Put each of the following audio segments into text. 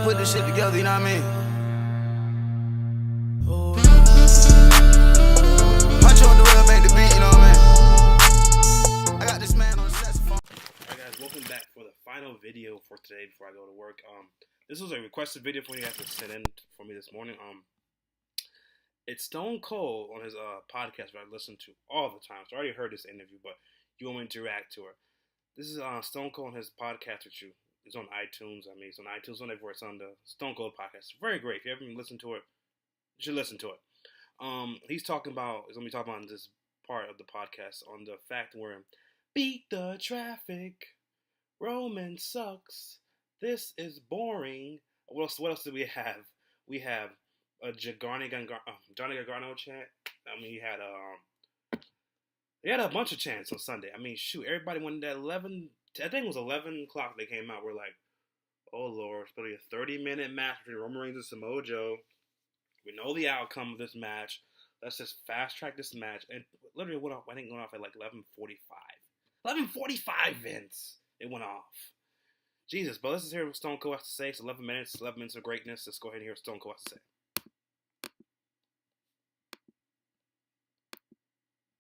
put this shit together, you know what I mean? Punch on the real, make the beat, you know what I mean? I got this man on the saxophone. Alright guys, welcome back for the final video for today before I go to work. This was a requested video for you guys to send in for me this morning. It's Stone Cold on his podcast that I listen to all the time. So I already heard this interview, but you want me to react to her. This is Stone Cold on his podcast with you. It's on iTunes. I mean, it's on iTunes, on everywhere. It's on the Stone Cold podcast. It's very great. If you haven't listened to it, you should listen to it. He's going to be talking about this part of the podcast on the fact where beat the traffic, Roman sucks, this is boring. What else do we have? We have a Johnny Gargano chant. I mean, he had a bunch of chants on Sunday. I mean, shoot, everybody went at 11. I think it was 11 o'clock they came out. We're like, oh Lord, it's going to be a 30-minute match between Roman Reigns and Samoa Joe. We know the outcome of this match. Let's just fast track this match. And literally went off. I think it went off at like 11:45. 11:45, Vince. It went off. Jesus, but let's just hear what Stone Cold has to say. It's 11 minutes. 11 minutes of greatness. Let's go ahead and hear what Stone Cold has to say.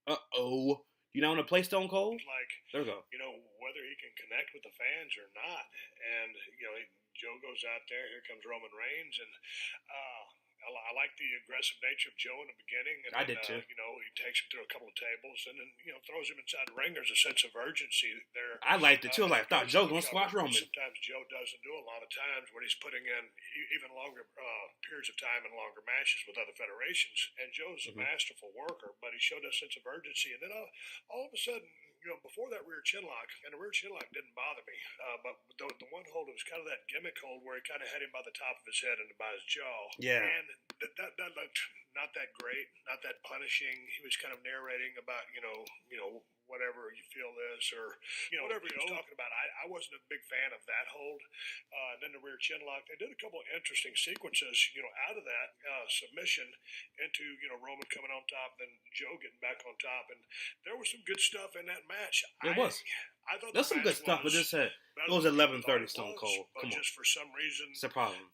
Uh-oh. You not want to play Stone Cold? Like, there we go. You know, whether he can connect with the fans or not. And, you know, Joe goes out there. Here comes Roman Reigns. And I like the aggressive nature of Joe in the beginning. And I did too. You know, he takes him through a couple of tables and then, you know, throws him inside the ring. There's a sense of urgency there. I liked it too. I thought Joe was going to squash Roman. Sometimes Joe doesn't do a lot of times when he's putting in even longer periods of time and longer matches with other federations. And Joe's a masterful worker, but he showed a sense of urgency. And then all of a sudden, you know, before that rear chin lock, and the rear chin lock didn't bother me, but the one hold, it was kind of that gimmick hold where he kind of had him by the top of his head and by his jaw. Yeah. And that looked not that great, not that punishing. He was kind of narrating about, you know, whatever you feel this, or, you know, whatever he was talking about. I wasn't a big fan of that hold. And then the rear chin lock. They did a couple of interesting sequences, you know, out of that submission into, you know, Roman coming on top, then Joe getting back on top. And there was some good stuff in that match. There was. I thought there's some good stuff, but this it was 11:30 Stone Cold. Come on. Just for some reason, it's a problem.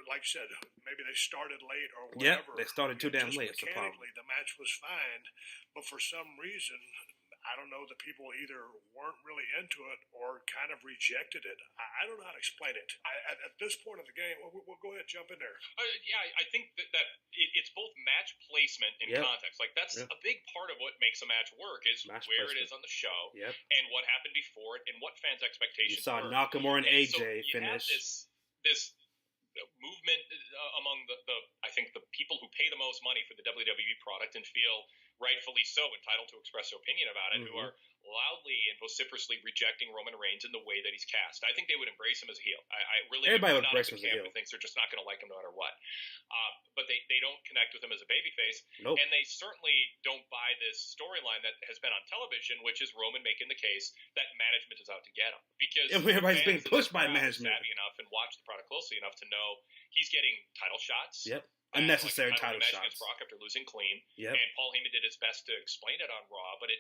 Like you said, maybe they started late or whatever. Yeah, they started too damn late. It's a problem. The match was fine, but for some reason, I don't know, the people either weren't really into it or kind of rejected it. I don't know how to explain it. At this point of the game, we'll go ahead and jump in there. Yeah, I think that it's both match placement and context. Like, that's a big part of what makes a match work is match where placement. It is on the show and what happened before it and what fans' expectations were. You saw Nakamura and AJ so finish. This movement among the I think the people who pay the most money for the WWE product and feel rightfully so entitled to express their opinion about it, who are loudly and vociferously rejecting Roman Reigns in the way that he's cast. I think they would embrace him as a heel. I really everybody would embrace him as a heel. Who thinks they're just not going to like him no matter what. But they don't connect with him as a babyface, and they certainly don't buy this storyline that has been on television, which is Roman making the case that management is out to get him because everybody's being pushed by management. Savvy enough and watch the product closely enough to know he's getting title shots. Unnecessary title shots. Against Brock after losing clean. And Paul Heyman did his best to explain it on Raw, but it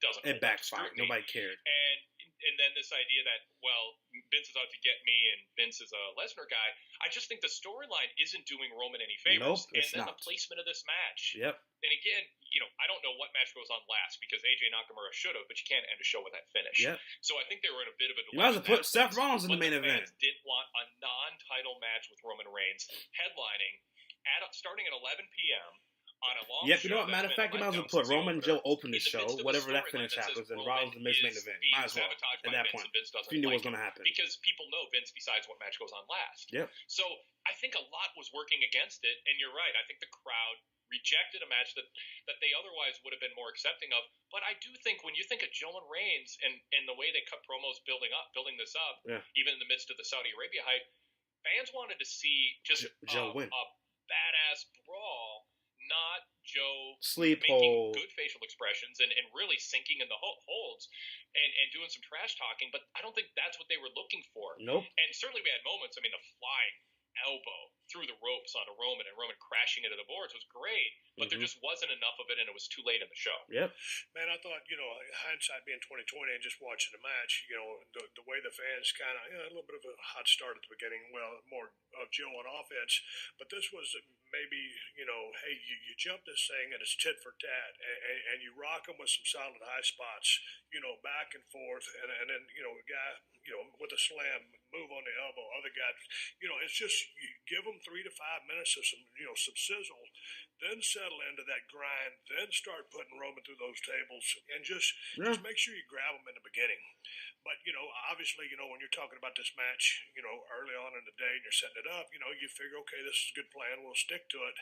doesn't. It backfired. Nobody cared. And then this idea that, well, Vince is out to get me and Vince is a Lesnar guy. I just think the storyline isn't doing Roman any favors. It's and then not. The placement of this match. And again, you know, I don't know what match goes on last because AJ Nakamura should have, but you can't end a show with that finish. So I think they were in a bit of a dilemma. You might as well put Seth Rollins in the main event. Didn't want a non-title match with Roman Reigns headlining starting at 11 p.m. on a long show. You know what? Matter of fact, you might as well put Roman and Joe open the show, whatever that finish happens, and Rollins in the main event. Might as well at that point. If you knew what was going to happen. Because people know Vince decides what match goes on last. So I think a lot was working against it, and you're right. I think the crowd rejected a match that they otherwise would have been more accepting of. But I do think when you think of Joe and Reigns and the way they cut promos building this up, even in the midst of the Saudi Arabia hype, fans wanted to see just Joe win. A badass brawl, not Joe making good facial expressions and really sinking in the holds and doing some trash talking. But I don't think that's what they were looking for. Nope. And certainly we had moments. I mean, the flying elbow through the ropes onto Roman and Roman crashing into the boards was great, but there just wasn't enough of it, and it was too late in the show. Yep. Man, I thought, hindsight being 2020 and just watching the match, the way the fans kind of, a little bit of a hot start at the beginning, well, more of Joe on offense, but this was maybe, hey, you jump this thing and it's tit for tat, and you rock them with some solid high spots, back and forth, and then, a guy, with a slam, move on the elbow, other guy, it's just, you give them 3 to 5 minutes of some, some sizzle, then settle into that grind, then start putting Roman through those tables, and just make sure you grab them in the beginning. But, obviously, when you're talking about this match, early on in the day and you're setting it up, you figure, okay, this is a good plan, we'll stick to it.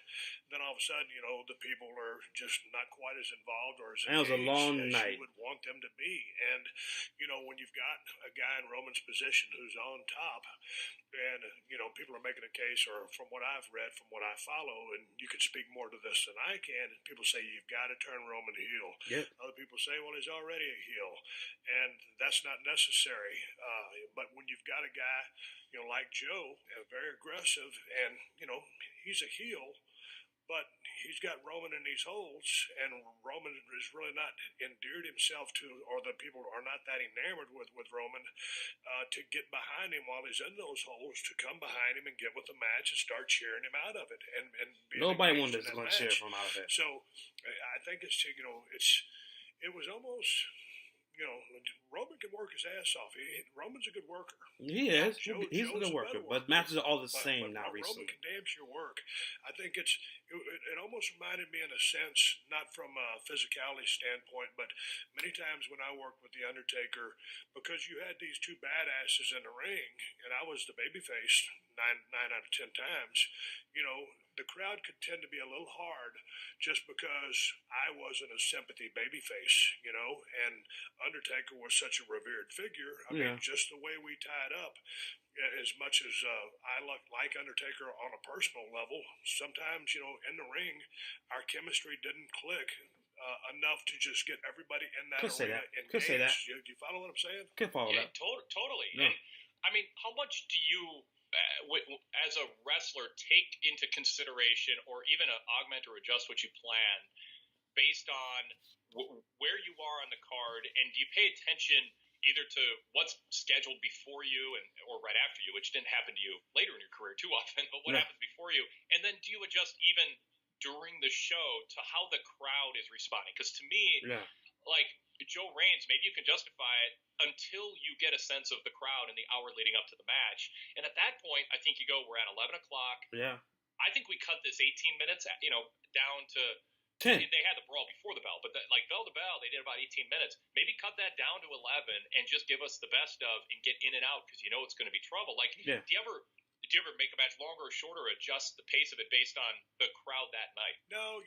Then all of a sudden, the people are just not quite as involved or as engaged was a long as night. you would want them to be. And, when you've got a guy in Roman's position who's on top, and, people are making a case, or from what I've read, from what I follow, and you can speak more to this than I can, people say you've got to turn Roman heel. Yep. Other people say, well, he's already a heel. And that's not necessary. But when you've got a guy, like Joe, very aggressive, and, he's a heel, but he's got Roman in these holds, and Roman is really not endeared himself to, or the people are not that enamored with Roman, to get behind him while he's in those holes, to come behind him and get with the match and start cheering him out of it. And nobody wanted to cheer him out of it. So I think it was almost, Roman can work his ass off. Roman's a good worker. He is. He's a Joe's good worker, but matches are all the same now recently. Roman can damn sure work. I think it almost reminded me in a sense, not from a physicality standpoint, but many times when I worked with The Undertaker, because you had these two badasses in the ring, and I was the babyface 9 out of 10 times, the crowd could tend to be a little hard just because I wasn't a sympathy babyface, and Undertaker was such a revered figure. I mean, just the way we tied up, as much as I like Undertaker on a personal level, sometimes, in the ring, our chemistry didn't click enough to just get everybody in that arena engaged. Could say that. Do you follow what I'm saying? Could follow that. Totally. Yeah. And, I mean, how much do you, as a wrestler, take into consideration or even augment or adjust what you plan based on where you are on the card, and do you pay attention either to what's scheduled before you or right after you, which didn't happen to you later in your career too often, but what happens before you, and then do you adjust even during the show to how the crowd is responding? Because to me, like Joe Reigns, maybe you can justify it until you get a sense of the crowd in the hour leading up to the match. And at that point, I think you go, we're at 11 o'clock. Yeah. I think we cut this 18 minutes, down to 10. They had the brawl before the bell, but bell to bell, they did about 18 minutes. Maybe cut that down to 11 and just give us the best of and get in and out, because it's going to be trouble. Like, do you ever make a match longer or shorter, or adjust the pace of it based on the crowd that night? No,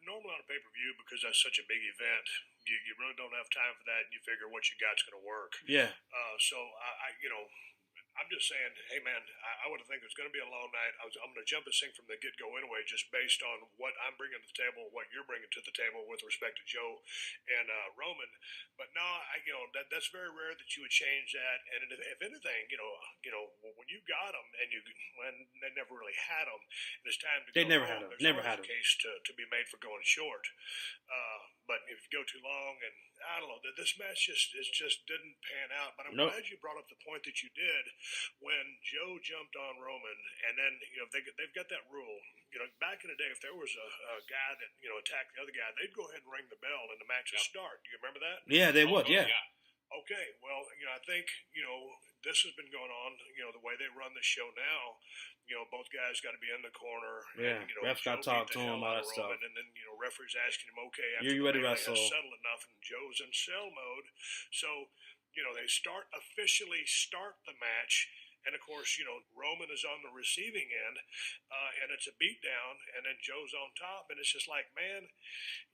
normally on a pay-per-view, because that's such a big event, you really don't have time for that, and you figure what you got's going to work. Yeah. So I'm just saying, hey man, I would have think it's going to be a long night. I'm going to jump this thing from the get-go anyway, just based on what I'm bringing to the table, what you're bringing to the table with respect to Joe and Roman. But no, that's very rare that you would change that. And if anything, when you got them and when they never really had them, and it's time to they go never home, had them. There's Never always had a case to be made for going short. But if you go too long, and I don't know, this match just didn't pan out. But I'm glad you brought up the point that you did when Joe jumped on Roman, and then they've got that rule. Back in the day, if there was a guy that attacked the other guy, they'd go ahead and ring the bell and the match would start. Do you remember that? Yeah, they would. Yeah. Okay, well, I think this has been going on. The way they run the show now, both guys got to be in the corner. Yeah, and, refs got to talk to him, all that stuff. And then referees asking him, okay, after you ready to wrestle? Settled enough, and Joe's in cell mode. So they officially start the match. And, of course, Roman is on the receiving end, and it's a beatdown, and then Joe's on top, and it's just like, man,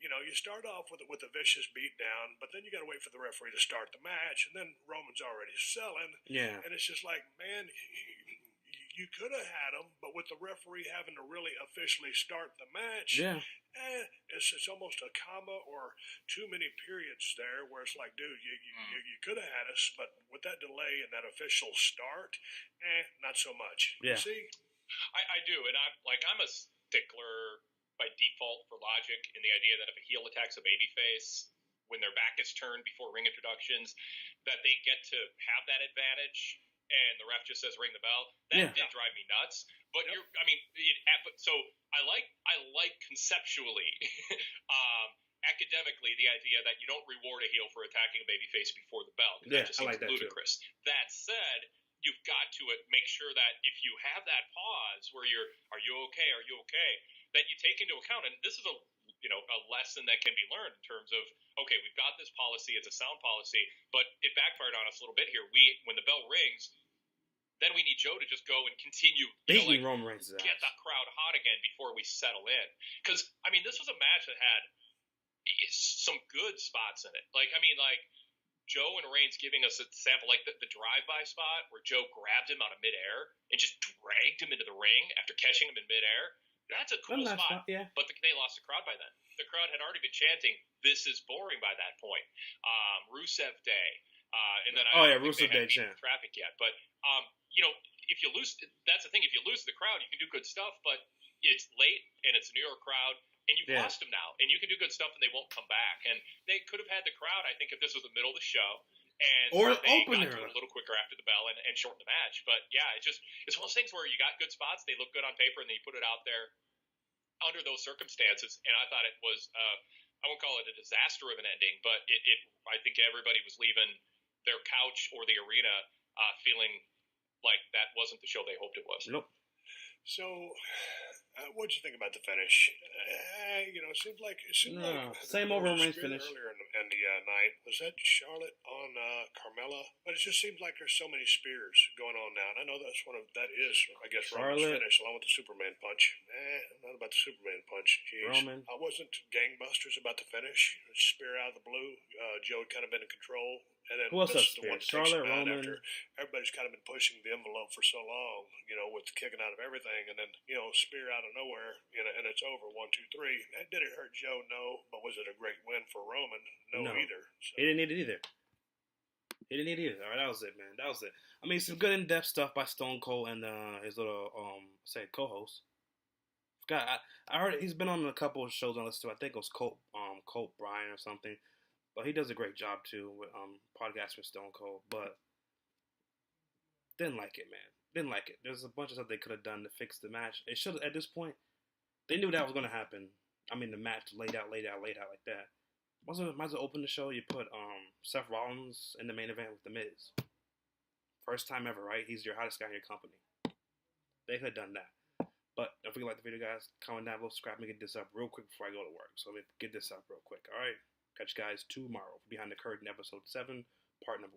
you start off with a vicious beatdown, but then you got to wait for the referee to start the match, and then Roman's already selling. Yeah. And it's just like, man, you could have had him, but with the referee having to really officially start the match, it's almost a comma or too many periods there where it's like, dude, you could have had us, but with that delay and that official start, not so much. Yeah. You see? I do, and I'm a stickler by default for logic in the idea that if a heel attacks a babyface when their back is turned before ring introductions, that they get to have that advantage, and the ref just says ring the bell. That did drive me nuts. But so I like conceptually, academically, the idea that you don't reward a heel for attacking a babyface before the bell. Yeah, that just I seems like that ludicrous. too. That said, you've got to make sure that if you have that pause where are you okay? Are you okay? That you take into account, and this is a lesson that can be learned in terms of, okay, we've got this policy, it's a sound policy, but it backfired on us a little bit here. When the bell rings, then we need Joe to just go and continue beating Roman Reigns' get that crowd hot again before we settle in. Because this was a match that had some good spots in it. Joe and Reigns giving us a sample, like the drive-by spot where Joe grabbed him out of midair and just dragged him into the ring after catching him in midair. That's a cool spot. Yeah. But they lost the crowd by then. The crowd had already been chanting, "This is boring" by that point. Rusev Day. And then Rusev Day chant. Traffic yet. But, if you lose, that's the thing. If you lose the crowd, you can do good stuff, but it's late and it's a New York crowd. And you've lost them now, and you can do good stuff, and they won't come back. And they could have had the crowd, I think, if this was the middle of the show, and they got to it a little quicker after the bell and shorten the match. But yeah, it's one of those things where you got good spots, they look good on paper, and then you put it out there under those circumstances. And I thought it was, I won't call it a disaster of an ending, but I think everybody was leaving their couch or the arena feeling like that wasn't the show they hoped it was. Nope. So, what'd you think about the finish? It seemed like same over Reigns finish earlier in the night. Was that Charlotte on Carmella? But it just seems like there's so many spears going on now, and I know that is Roman's finish along with the Superman punch. Not about the Superman punch. Jeez. Roman. I wasn't gangbusters about the finish. Spear out of the blue. Joe had kind of been in control. And then who else this is the one Charlotte, Roman. After everybody's kind of been pushing the envelope for so long, with kicking out of everything, and then spear out of nowhere, and it's over 1, 2, 3. Did it hurt Joe? No, but was it a great win for Roman? No. Either. So. He didn't need it either. All right, that was it, man. That was it. I mean, some good in-depth stuff by Stone Cold and his little co-host. I heard he's been on a couple of shows on this too. I think it was Colt Bryan or something. But he does a great job too with podcasts with Stone Cold. But didn't like it, man. Didn't like it. There's a bunch of stuff they could have done to fix the match. It should at this point. They knew that was going to happen. I mean, the match laid out like that. Might as well open the show. You put Seth Rollins in the main event with The Miz. First time ever, right? He's your hottest guy in your company. They could have done that. But don't forget to like the video, guys. Comment down below, subscribe, and get this up real quick before I go to work. So let me get this up real quick. All right. Catch you guys tomorrow. Behind the Curtain, episode 7, part number 1.